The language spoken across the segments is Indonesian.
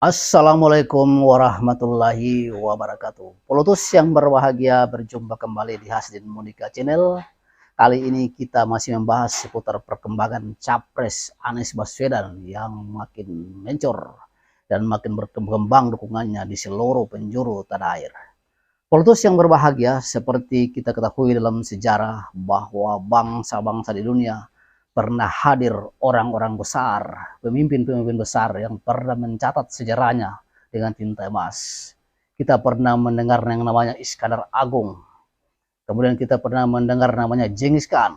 Assalamualaikum warahmatullahi wabarakatuh. Pelotus yang berbahagia, berjumpa kembali di Hasdin Monika Channel. Kali ini kita masih membahas seputar perkembangan Capres Anies Baswedan yang makin mencor dan makin berkembang dukungannya di seluruh penjuru tanah air. Pelotus yang berbahagia, seperti kita ketahui dalam sejarah bahwa bangsa-bangsa di dunia pernah hadir orang-orang besar, pemimpin-pemimpin besar yang pernah mencatat sejarahnya dengan tinta emas. Kita pernah mendengar yang namanya Iskandar Agung, kemudian kita pernah mendengar namanya Genghis Khan,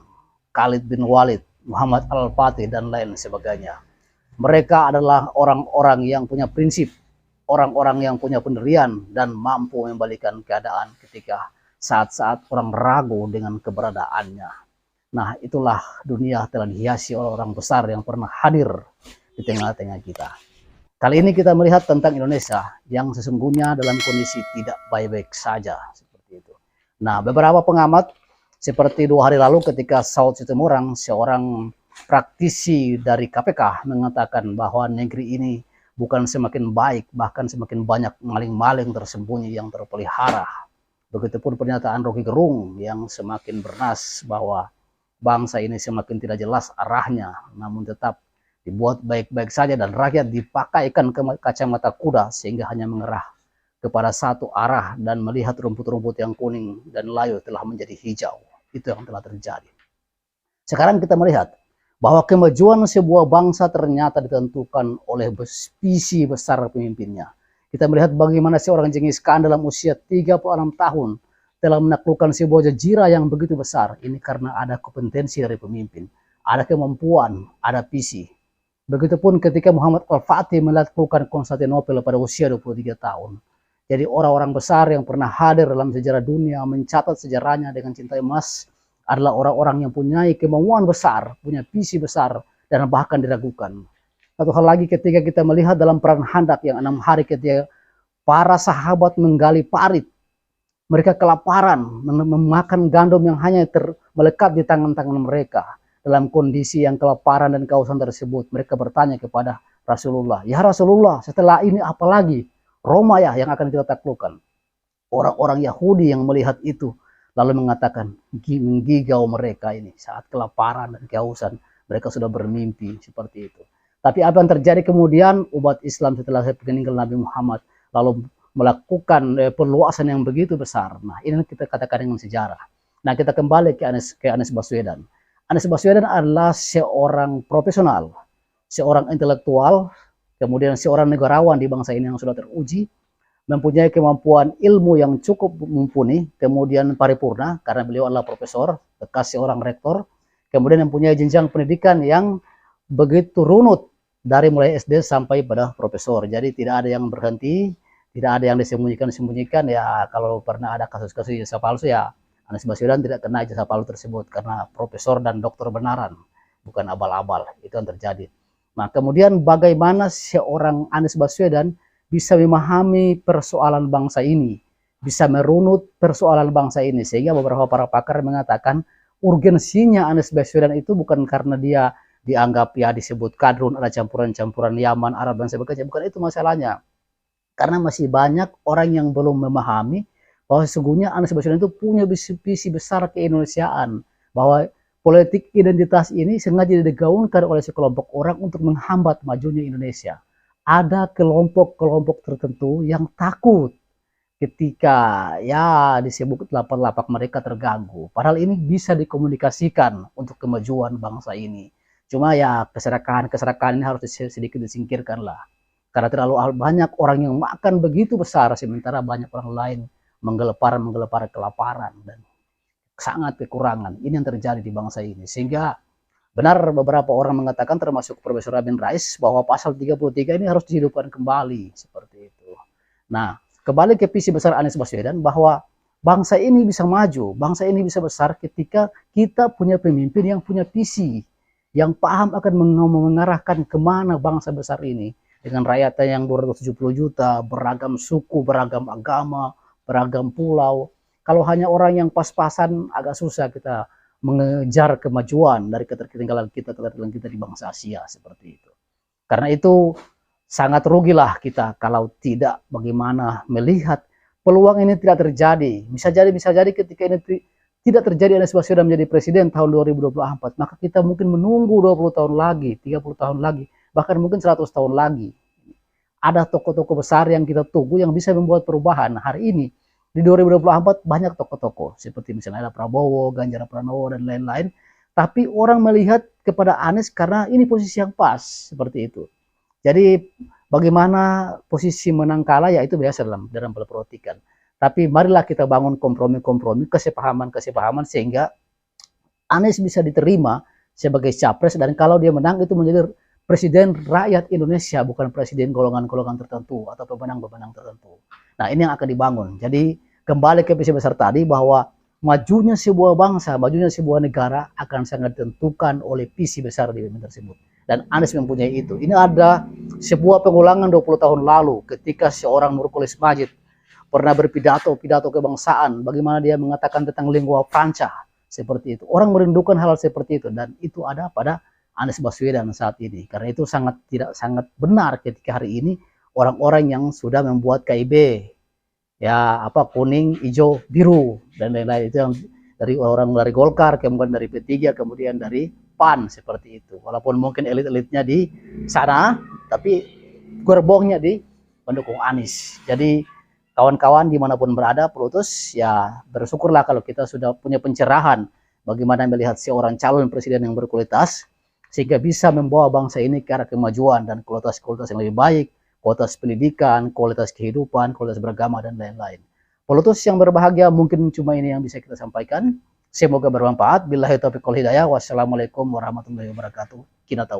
Khalid bin Walid, Muhammad Al-Fatih, dan lain sebagainya. Mereka adalah orang-orang yang punya prinsip, orang-orang yang punya pendirian, dan mampu membalikan keadaan ketika saat-saat orang ragu dengan keberadaannya. Nah, itulah dunia telah dihiasi oleh orang besar yang pernah hadir di tengah-tengah kita. Kali ini kita melihat tentang Indonesia yang sesungguhnya dalam kondisi tidak baik-baik saja. Seperti itu. Nah, beberapa pengamat seperti 2 hari lalu ketika Saud Situmorang, seorang praktisi dari KPK, mengatakan bahwa negeri ini bukan semakin baik, bahkan semakin banyak maling-maling tersembunyi yang terpelihara. Begitupun pernyataan Rocky Gerung yang semakin bernas bahwa bangsa ini semakin tidak jelas arahnya, namun tetap dibuat baik-baik saja dan rakyat dipakaikan ke kacamata kuda sehingga hanya mengerah kepada satu arah dan melihat rumput-rumput yang kuning dan layu telah menjadi hijau. Itu yang telah terjadi. Sekarang kita melihat bahwa kemajuan sebuah bangsa ternyata ditentukan oleh visi besar pemimpinnya. Kita melihat bagaimana seorang Genghis Khan dalam usia 36 tahun telah menaklukkan sebuah jazirah yang begitu besar. Ini karena ada kompetensi dari pemimpin, ada kemampuan, ada visi. Begitupun ketika Muhammad Al-Fatih menaklukkan Konstantinopel pada usia 23 tahun. Jadi orang-orang besar yang pernah hadir dalam sejarah dunia mencatat sejarahnya dengan cinta emas adalah orang-orang yang punya kemauan besar, punya visi besar, dan bahkan diragukan. Satu hal lagi ketika kita melihat dalam perang Handak yang 6 hari ketika para sahabat menggali parit, mereka kelaparan, memakan gandum yang hanya melekat di tangan-tangan mereka. Dalam kondisi yang kelaparan dan kehausan tersebut, mereka bertanya kepada Rasulullah, "Ya Rasulullah, setelah ini apa lagi? Roma ya yang akan kita taklukkan." Orang-orang Yahudi yang melihat itu lalu mengatakan, menggigau mereka ini saat kelaparan dan kehausan, mereka sudah bermimpi seperti itu. Tapi apa yang terjadi kemudian? Umat Islam setelah peninggalan Nabi Muhammad lalu melakukan perluasan yang begitu besar. Nah, ini kita katakan dengan sejarah. Nah, kita kembali ke Anies Baswedan. Anies Baswedan adalah seorang profesional, seorang intelektual, kemudian seorang negarawan di bangsa ini yang sudah teruji, mempunyai kemampuan ilmu yang cukup mumpuni, kemudian paripurna, karena beliau adalah profesor, bekas seorang rektor, kemudian mempunyai jenjang pendidikan yang begitu runut, dari mulai SD sampai pada profesor. Jadi tidak ada yang berhenti, tidak ada yang disembunyikan-sembunyikan. Ya, kalau pernah ada kasus-kasus ijazah palsu, ya Anies Baswedan tidak kena ijazah palsu tersebut karena profesor dan doktor benaran, bukan abal-abal. Itu yang terjadi. Nah, kemudian bagaimana seorang Anies Baswedan bisa memahami persoalan bangsa ini, bisa merunut persoalan bangsa ini, sehingga beberapa para pakar mengatakan urgensinya Anies Baswedan itu bukan karena dia dianggap ya disebut kadrun, ada campuran-campuran Yaman, Arab dan sebagainya, bukan itu masalahnya. Karena masih banyak orang yang belum memahami bahwa sesungguhnya Anies Baswedan itu punya visi besar keindonesiaan, bahwa politik identitas ini sengaja digaungkan oleh sekelompok orang untuk menghambat majunya Indonesia. Ada kelompok-kelompok tertentu yang takut ketika ya disebut lapak-lapak mereka terganggu. Padahal ini bisa dikomunikasikan untuk kemajuan bangsa ini. Cuma ya keserakahan ini harus sedikit disingkirkan lah. Karena terlalu banyak orang yang makan begitu besar, sementara banyak orang lain menggelepar kelaparan dan sangat kekurangan. Ini yang terjadi di bangsa ini. Sehingga benar beberapa orang mengatakan termasuk Profesor Amin Rais bahwa pasal 33 ini harus dihidupkan kembali seperti itu. Nah, kembali ke visi besar Anies Baswedan bahwa bangsa ini bisa maju, bangsa ini bisa besar ketika kita punya pemimpin yang punya visi, yang paham akan mengarahkan kemana bangsa besar ini dengan rakyatnya yang 270 juta, beragam suku, beragam agama, beragam pulau. Kalau hanya orang yang pas-pasan agak susah kita mengejar kemajuan dari ketertinggalan kita di bangsa Asia seperti itu. Karena itu sangat rugilah kita kalau tidak bagaimana melihat peluang ini tidak terjadi. Bisa jadi ketika ini tidak terjadi Anies Baswedan menjadi presiden tahun 2024, maka kita mungkin menunggu 20 tahun lagi, 30 tahun lagi, bahkan mungkin 100 tahun lagi. Ada tokoh-tokoh besar yang kita tunggu yang bisa membuat perubahan. Hari ini di 2024 banyak tokoh-tokoh seperti misalnya ada Prabowo, Ganjar Pranowo dan lain-lain. Tapi orang melihat kepada Anies karena ini posisi yang pas seperti itu. Jadi bagaimana posisi menang kalah ya itu biasa dalam politik kan. Tapi marilah kita bangun kompromi-kompromi, kesepahaman-kesepahaman sehingga Anies bisa diterima sebagai capres dan kalau dia menang itu menjadi presiden rakyat Indonesia, bukan presiden golongan-golongan tertentu atau pemenang-pemenang tertentu. Nah, ini yang akan dibangun. Jadi, kembali ke visi besar tadi bahwa majunya sebuah bangsa, majunya sebuah negara akan sangat ditentukan oleh visi besar di BUMN tersebut. Dan Anies mempunyai itu. Ini ada sebuah pengulangan 20 tahun lalu ketika seorang Nurcholish Madjid pernah berpidato kebangsaan, bagaimana dia mengatakan tentang lingua franca seperti itu. Orang merindukan hal seperti itu dan itu ada pada Anies Baswedan saat ini. Karena itu sangat benar ketika hari ini orang-orang yang sudah membuat KIB ya kuning, hijau, biru dan lain-lain itu yang dari orang dari Golkar, kemudian dari P3, kemudian dari PAN seperti itu. Walaupun mungkin elit-elitnya di sana, tapi gerbongnya di pendukung Anies. Jadi kawan-kawan dimanapun berada, Plutus ya bersyukurlah kalau kita sudah punya pencerahan bagaimana melihat seorang calon presiden yang berkualitas sehingga bisa membawa bangsa ini ke arah kemajuan dan kualitas-kualitas yang lebih baik, kualitas pendidikan, kualitas kehidupan, kualitas beragama, dan lain-lain. Pelutus yang berbahagia, mungkin cuma ini yang bisa kita sampaikan. Semoga bermanfaat. Billahi taufiq wal hidayah. Wassalamualaikum warahmatullahi wabarakatuh. Kita tahu.